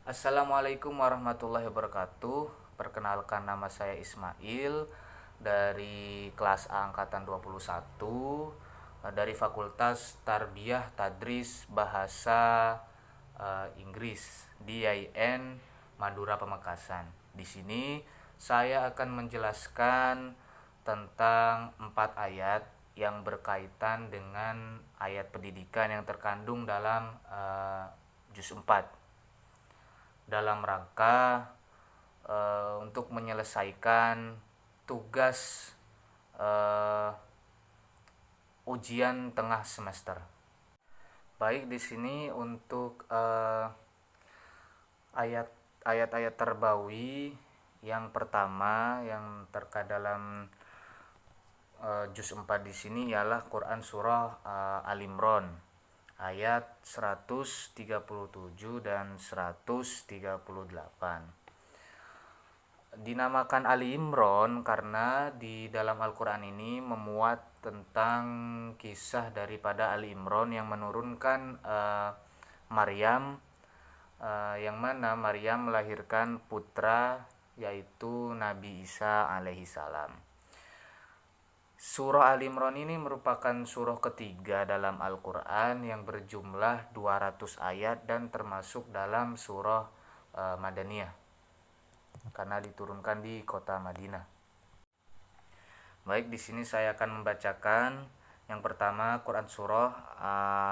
Assalamualaikum warahmatullahi wabarakatuh. Perkenalkan, nama saya Ismail dari kelas A angkatan 21 dari Fakultas Tarbiyah Tadris Bahasa Inggris di IAIN Madura Pamekasan. Di sini saya akan menjelaskan tentang 4 ayat yang berkaitan dengan ayat pendidikan yang terkandung dalam juz 4 dalam rangka untuk menyelesaikan tugas uh, ujian tengah semester. Baik, di sini untuk ayat-ayat terbawi yang pertama yang terkait dalam juz 4 di sini ialah Quran surah Al Imran ayat 137 dan 138. Dinamakan Ali Imran karena di dalam Al-Quran ini memuat tentang kisah daripada Ali Imran yang menurunkan Maryam, yang mana Maryam melahirkan putra yaitu Nabi Isa alaihi salam. Surah Ali Imran ini merupakan surah ketiga dalam Al-Quran yang berjumlah 200 ayat dan termasuk dalam surah Madaniyah karena diturunkan di kota Madinah. Baik, di sini saya akan membacakan yang pertama Quran surah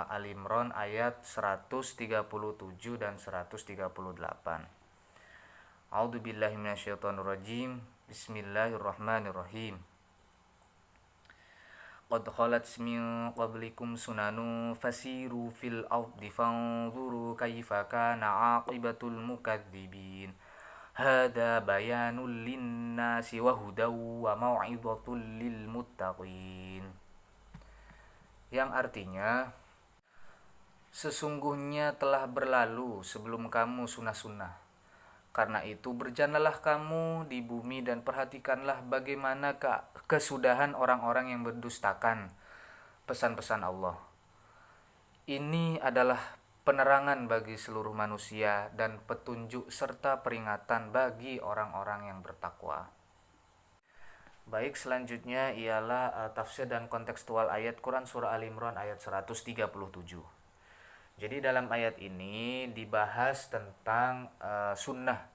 Al Imran ayat 137 dan 138. A'udzubillahi minasyaitonirrajim. Bismillahirrahmanirrahim. Qad khalat min qablikum sunanu fasiru fil ardi fanzuru kaifa kana aqibatul mukadzibin. Hada bayanul linnasi wa hudaw wa mau'izatul lil muttaqin. Yang artinya, sesungguhnya telah berlalu sebelum kamu sunnah-sunnah. Karena itu berjalanlah kamu di bumi dan perhatikanlah bagaimana kesudahan orang-orang yang mendustakan pesan-pesan Allah. Ini adalah penerangan bagi seluruh manusia dan petunjuk serta peringatan bagi orang-orang yang bertakwa. Baik, selanjutnya ialah tafsir dan kontekstual ayat Quran surah Al Imran ayat 137. Jadi dalam ayat ini dibahas tentang sunnah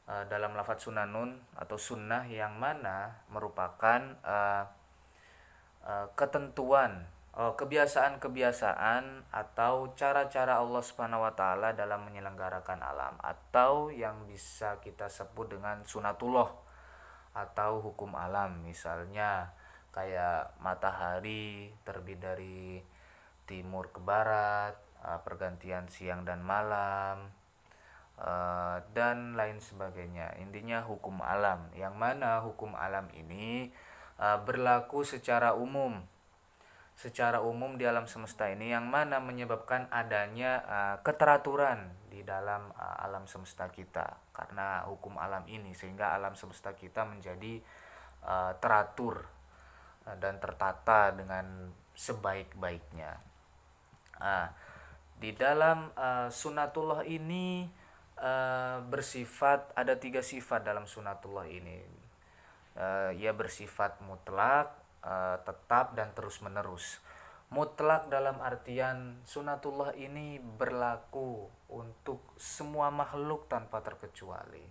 dalam lafadz sunnanun atau sunnah yang mana merupakan ketentuan kebiasaan-kebiasaan atau cara-cara Allah Subhanahu wa taala dalam menyelenggarakan alam, atau yang bisa kita sebut dengan sunatullah atau hukum alam. Misalnya kayak matahari terbit dari timur ke barat, pergantian siang dan malam, dan lain sebagainya. Intinya hukum alam, yang mana hukum alam ini berlaku secara umum di alam semesta ini, yang mana menyebabkan adanya keteraturan di dalam alam semesta kita karena hukum alam ini, sehingga alam semesta kita menjadi teratur dan tertata dengan sebaik-baiknya. Di dalam sunatullah ini bersifat, ada 3 sifat dalam sunatullah ini. Ia bersifat mutlak, tetap, dan terus menerus. Mutlak dalam artian sunatullah ini berlaku untuk semua makhluk tanpa terkecuali,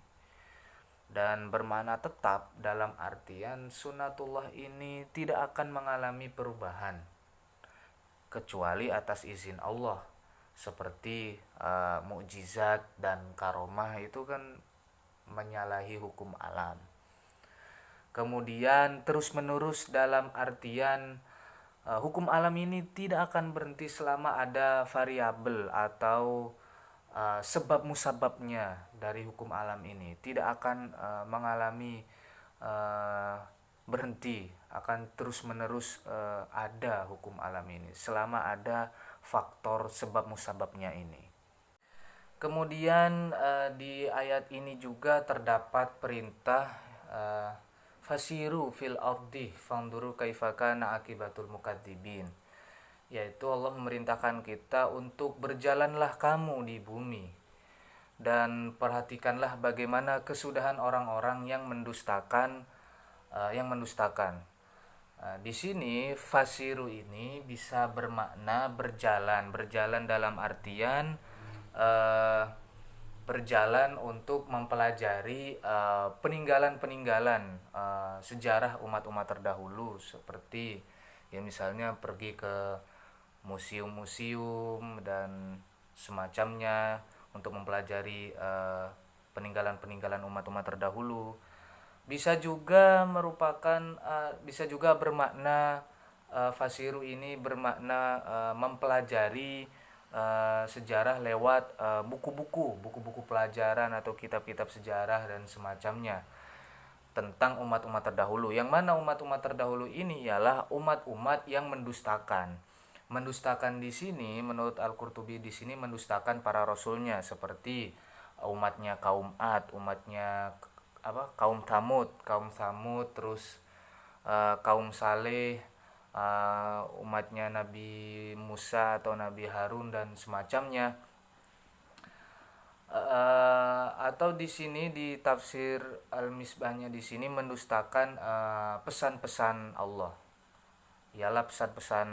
dan bermakna tetap dalam artian sunatullah ini tidak akan mengalami perubahan kecuali atas izin Allah. Seperti mukjizat dan karomah itu kan menyalahi hukum alam. Kemudian terus menerus dalam artian hukum alam ini tidak akan berhenti selama ada variabel atau sebab musababnya dari hukum alam ini, tidak akan mengalami berhenti, akan terus menerus ada hukum alam ini selama ada faktor sebab musababnya ini. Kemudian di ayat ini juga terdapat perintah fasiru fil ardi fanzuru kaifa kana akibatul mukadzibin, yaitu Allah memerintahkan kita untuk berjalanlah kamu di bumi dan perhatikanlah bagaimana kesudahan orang-orang yang mendustakan. Di sini fasiru ini bisa bermakna berjalan dalam artian uh, berjalan untuk mempelajari peninggalan-peninggalan sejarah umat-umat terdahulu, seperti ya misalnya pergi ke museum-museum dan semacamnya untuk mempelajari peninggalan-peninggalan umat-umat terdahulu. Bisa juga bermakna fasiru ini bermakna mempelajari sejarah lewat buku-buku pelajaran atau kitab-kitab sejarah dan semacamnya tentang umat-umat terdahulu, yang mana umat-umat terdahulu ini ialah umat-umat yang mendustakan di sini menurut Al-Qurtubi. Di sini mendustakan para rasulnya, seperti umatnya kaum Ad, umatnya kaum Samud, terus kaum Saleh, umatnya Nabi Musa atau Nabi Harun dan semacamnya. Atau di sini di tafsir Al-Misbahnya di sini mendustakan pesan-pesan Allah, ialah pesan-pesan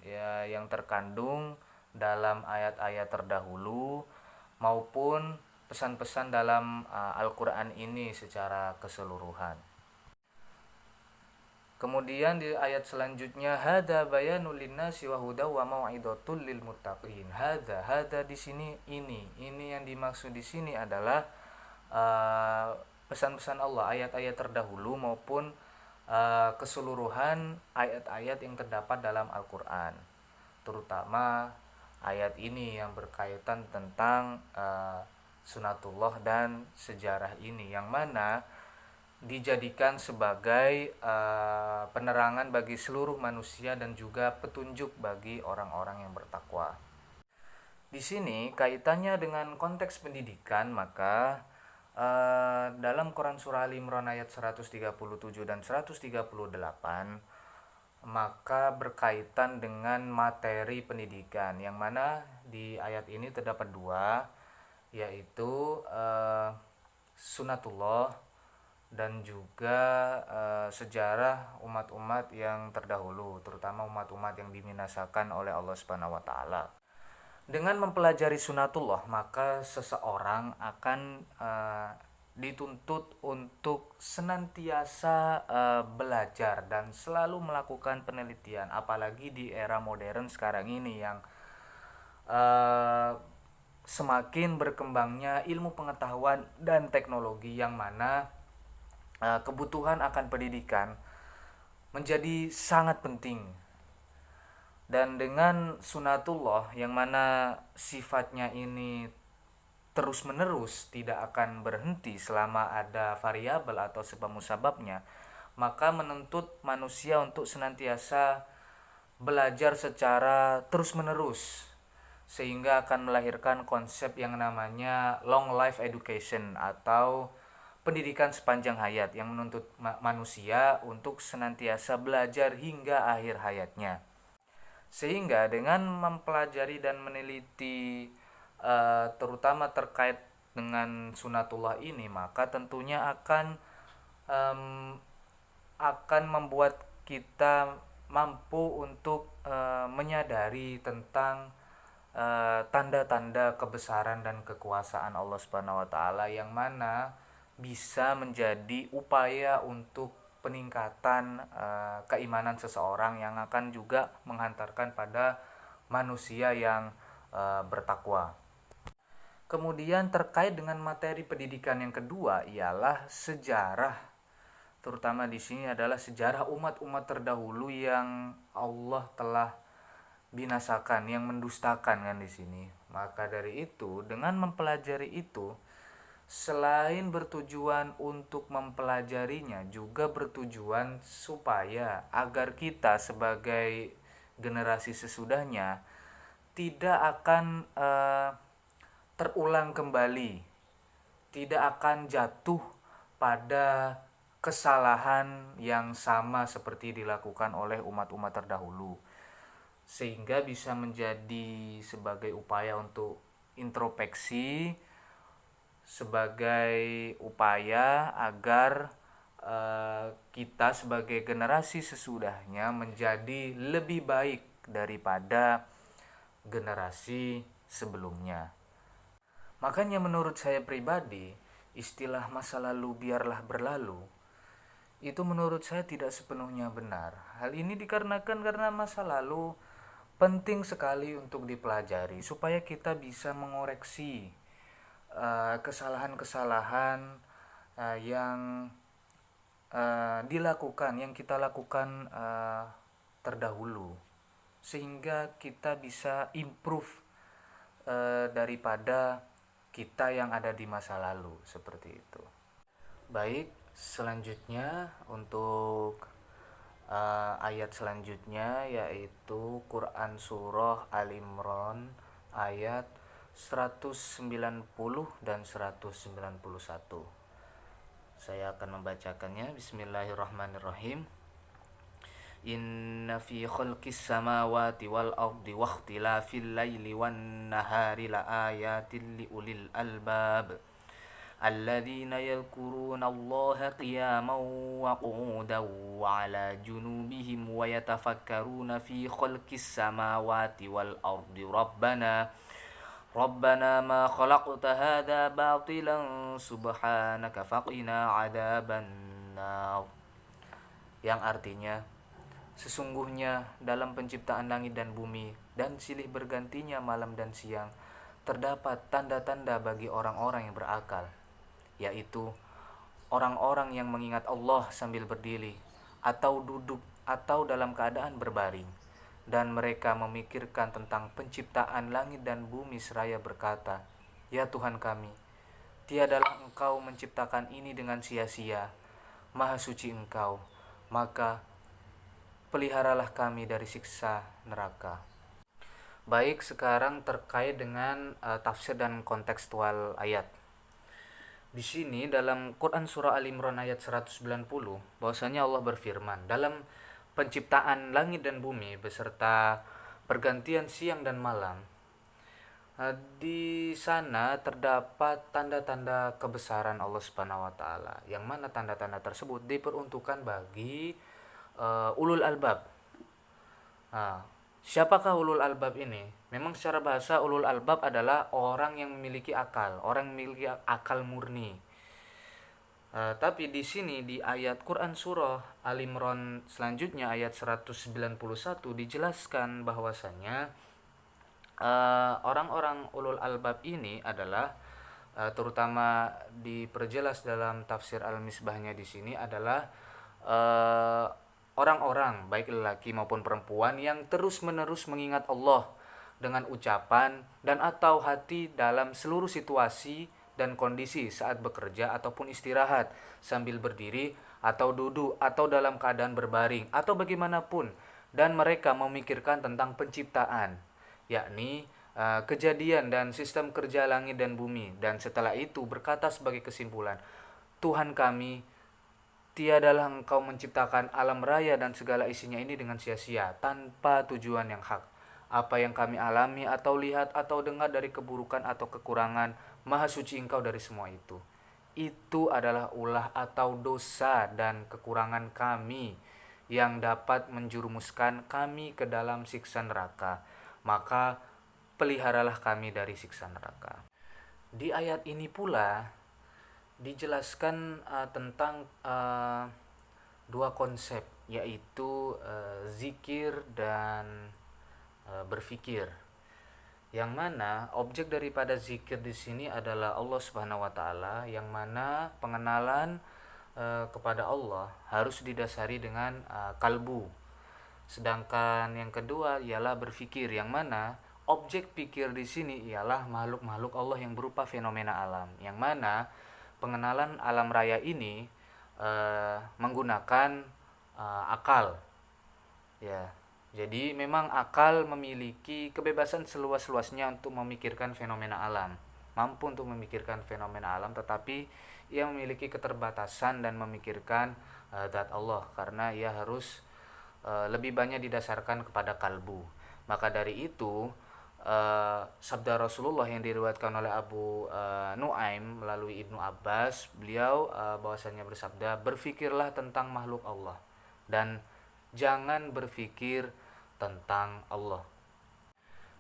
ya yang terkandung dalam ayat-ayat terdahulu maupun pesan-pesan dalam Al-Qur'an ini secara keseluruhan. Kemudian di ayat selanjutnya, hada bayanul linnasi wa huda wa mau'izatul lil muttaqin. Hada di sini ini yang dimaksud di sini adalah pesan-pesan Allah, ayat-ayat terdahulu maupun keseluruhan ayat-ayat yang terdapat dalam Al-Qur'an. Terutama ayat ini yang berkaitan tentang sunatullah dan sejarah ini, yang mana dijadikan sebagai penerangan bagi seluruh manusia dan juga petunjuk bagi orang-orang yang bertakwa. Di sini kaitannya dengan konteks pendidikan, maka dalam Quran Surah Al Imran ayat 137 dan 138 maka berkaitan dengan materi pendidikan, yang mana di ayat ini terdapat dua, yaitu sunatullah dan juga sejarah umat-umat yang terdahulu, terutama umat-umat yang dibinasakan oleh Allah Subhanahu wa taala. Dengan mempelajari sunatullah, maka seseorang akan dituntut untuk senantiasa belajar dan selalu melakukan penelitian, apalagi di era modern sekarang ini yang semakin berkembangnya ilmu pengetahuan dan teknologi, yang mana kebutuhan akan pendidikan menjadi sangat penting. Dan dengan sunatullah yang mana sifatnya ini terus menerus, tidak akan berhenti selama ada variabel atau sebab musababnya, maka menuntut manusia untuk senantiasa belajar secara terus menerus, sehingga akan melahirkan konsep yang namanya long life education atau pendidikan sepanjang hayat, yang menuntut manusia untuk senantiasa belajar hingga akhir hayatnya. Sehingga dengan mempelajari dan meneliti terutama terkait dengan sunatullah ini, maka tentunya akan membuat kita mampu untuk menyadari tentang tanda-tanda kebesaran dan kekuasaan Allah Subhanahu wa taala, yang mana bisa menjadi upaya untuk peningkatan keimanan seseorang, yang akan juga menghantarkan pada manusia yang bertakwa. Kemudian terkait dengan materi pendidikan yang kedua ialah sejarah, terutama di sini adalah sejarah umat-umat terdahulu yang Allah telah binasakan, yang mendustakan kan di sini. Maka dari itu, dengan mempelajari itu, selain bertujuan untuk mempelajarinya, juga bertujuan supaya agar kita sebagai generasi sesudahnya tidak akan terulang kembali, tidak akan jatuh pada kesalahan yang sama seperti dilakukan oleh umat-umat terdahulu, sehingga bisa menjadi sebagai upaya untuk introspeksi, sebagai upaya agar kita sebagai generasi sesudahnya menjadi lebih baik daripada generasi sebelumnya. Makanya menurut saya pribadi, istilah masa lalu biarlah berlalu itu menurut saya tidak sepenuhnya benar. Hal ini dikarenakan karena masa lalu penting sekali untuk dipelajari supaya kita bisa mengoreksi kesalahan-kesalahan yang yang kita lakukan terdahulu, sehingga kita bisa improve daripada kita yang ada di masa lalu, seperti itu. Baik, selanjutnya untuk ayat selanjutnya yaitu Quran Surah Al-Imran ayat 190 dan 191. Saya akan membacakannya. Bismillahirrahmanirrahim. Inna fi khalqis samawati wal ardi wa ikhtilafil laili wan nahari la ayatin li ulil albab alladzina yadhkuruna Allaha qiyaman wa qu'udan wa 'ala junubihim wa yatafakkaruna fi khalqis samawati wal ardi Rabbana ma khalaqta hadha batilan subhanaka faqina 'adzaban nar. Yang artinya, sesungguhnya dalam penciptaan langit dan bumi dan silih bergantinya malam dan siang terdapat tanda-tanda bagi orang-orang yang berakal, yaitu orang-orang yang mengingat Allah sambil berdiri atau duduk atau dalam keadaan berbaring. Dan mereka memikirkan tentang penciptaan langit dan bumi seraya berkata, "Ya Tuhan kami, tiadalah Engkau menciptakan ini dengan sia-sia. Maha suci Engkau, maka peliharalah kami dari siksa neraka." Baik, sekarang terkait dengan tafsir dan kontekstual ayat. Di sini dalam Quran Surah Al-Imran ayat 190, bahwasanya Allah berfirman, dalam penciptaan langit dan bumi beserta pergantian siang dan malam, di sana terdapat tanda-tanda kebesaran Allah Subhanahu wa taala, yang mana tanda-tanda tersebut diperuntukkan bagi ulul albab. Siapakah ulul albab ini? Memang secara bahasa ulul albab adalah orang yang memiliki akal, orang yang memiliki akal murni. Tapi di sini di ayat Quran Surah Al-Imran selanjutnya ayat 191 dijelaskan bahwasanya orang-orang ulul albab ini adalah terutama diperjelas dalam tafsir Al-Misbahnya di sini adalah orang-orang baik lelaki maupun perempuan yang terus-menerus mengingat Allah dengan ucapan dan atau hati dalam seluruh situasi dan kondisi saat bekerja ataupun istirahat, sambil berdiri atau duduk atau dalam keadaan berbaring atau bagaimanapun, dan mereka memikirkan tentang penciptaan, yakni kejadian dan sistem kerja langit dan bumi, dan setelah itu berkata sebagai kesimpulan, Tuhan kami, tiadalah Engkau menciptakan alam raya dan segala isinya ini dengan sia-sia tanpa tujuan yang hak. Apa yang kami alami atau lihat atau dengar dari keburukan atau kekurangan, Maha suci Engkau dari semua itu. Itu adalah ulah atau dosa dan kekurangan kami yang dapat menjerumuskan kami ke dalam siksa neraka. Maka peliharalah kami dari siksa neraka. Di ayat ini pula dijelaskan tentang dua konsep, yaitu zikir dan berfikir, yang mana objek daripada zikir di sini adalah Allah Subhanahu wa taala, yang mana pengenalan kepada Allah harus didasari dengan kalbu. Sedangkan yang kedua ialah berfikir, yang mana objek pikir di sini ialah makhluk-makhluk Allah yang berupa fenomena alam, yang mana pengenalan alam raya ini menggunakan akal, ya. Jadi memang akal memiliki kebebasan seluas-luasnya untuk memikirkan fenomena alam, mampu untuk memikirkan fenomena alam, tetapi ia memiliki keterbatasan dan memikirkan zat Allah, karena ia harus lebih banyak didasarkan kepada kalbu. Maka dari itu sabda Rasulullah yang diriwayatkan oleh Abu Nuaim melalui Ibnu Abbas. Beliau bahwasanya bersabda, berfikirlah tentang makhluk Allah dan jangan berfikir tentang Allah.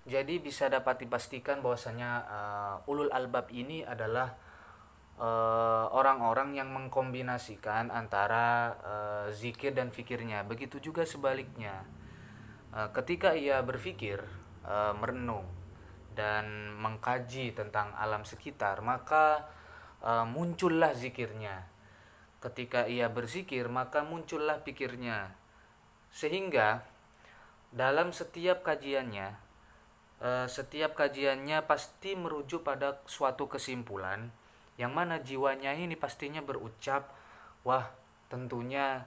Jadi bisa dapat dipastikan bahwasanya ulul albab ini adalah orang-orang yang mengkombinasikan antara zikir dan fikirnya. Begitu juga sebaliknya. Ketika ia berpikir, merenung dan mengkaji tentang alam sekitar, maka muncullah zikirnya. Ketika ia berzikir, maka muncullah pikirnya. Sehingga dalam setiap kajiannya pasti merujuk pada suatu kesimpulan yang mana jiwanya ini pastinya berucap, wah tentunya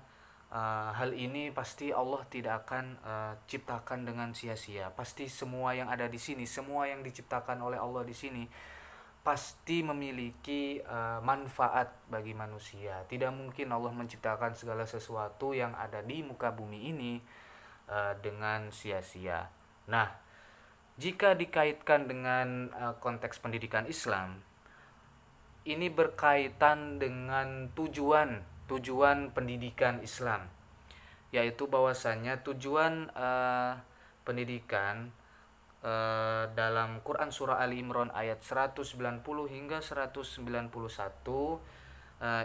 hal ini pasti Allah tidak akan ciptakan dengan sia-sia. Pasti semua yang ada di sini, semua yang diciptakan oleh Allah di sini pasti memiliki manfaat bagi manusia. Tidak mungkin Allah menciptakan segala sesuatu yang ada di muka bumi ini dengan sia-sia. Nah, jika dikaitkan dengan konteks pendidikan Islam, ini berkaitan dengan tujuan pendidikan Islam, yaitu bahwasanya tujuan pendidikan dalam Quran surah Ali Imran ayat 190 hingga 191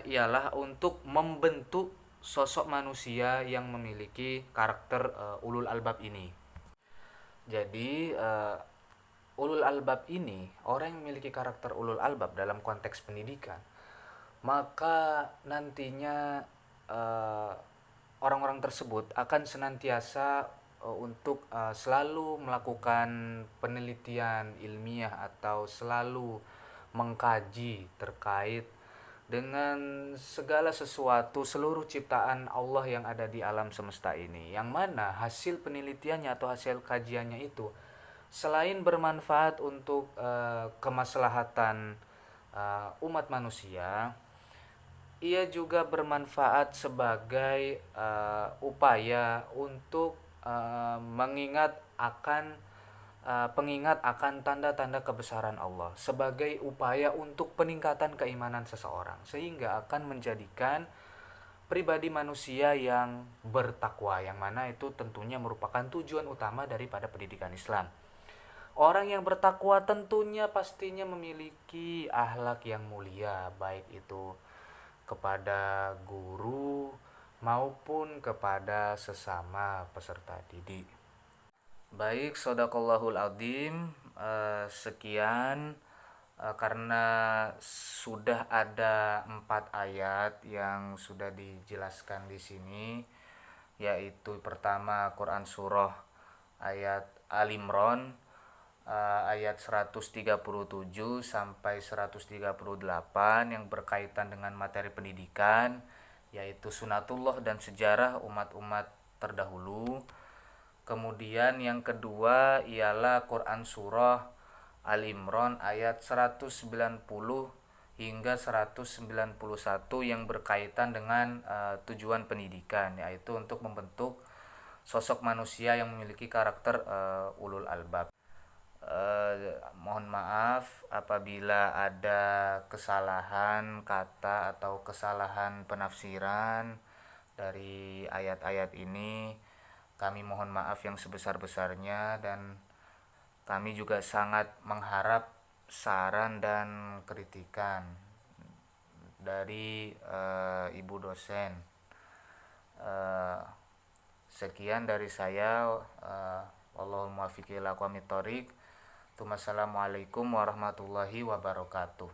ialah untuk membentuk sosok manusia yang memiliki karakter ulul albab ini. Jadi ulul albab ini, orang yang memiliki karakter ulul albab dalam konteks pendidikan, maka nantinya orang-orang tersebut akan senantiasa untuk selalu melakukan penelitian ilmiah atau selalu mengkaji terkait dengan segala sesuatu, seluruh ciptaan Allah yang ada di alam semesta ini, yang mana hasil penelitiannya atau hasil kajiannya itu selain bermanfaat untuk kemaslahatan umat manusia, ia juga bermanfaat sebagai upaya untuk pengingat akan tanda-tanda kebesaran Allah, sebagai upaya untuk peningkatan keimanan seseorang, sehingga akan menjadikan pribadi manusia yang bertakwa, yang mana itu tentunya merupakan tujuan utama daripada pendidikan Islam. Orang yang bertakwa tentunya pastinya memiliki akhlak yang mulia, baik itu kepada guru maupun kepada sesama peserta didik. Baik, sadaqallahul adzim. Sekian karena sudah ada 4 ayat yang sudah dijelaskan di sini, yaitu pertama Quran surah ayat Al Imran ayat 137 sampai 138 yang berkaitan dengan materi pendidikan, yaitu sunatullah dan sejarah umat-umat terdahulu. Kemudian yang kedua ialah Quran surah Al Imran ayat 190 hingga 191 yang berkaitan dengan tujuan pendidikan, yaitu untuk membentuk sosok manusia yang memiliki karakter ulul albab. Mohon maaf apabila ada kesalahan kata atau kesalahan penafsiran dari ayat-ayat ini. Kami mohon maaf yang sebesar-besarnya, dan kami juga sangat mengharap saran dan kritikan dari ibu dosen. Sekian dari saya. Wallahul muwaffiq ila aqwamit thoriq. Assalamualaikum warahmatullahi wabarakatuh.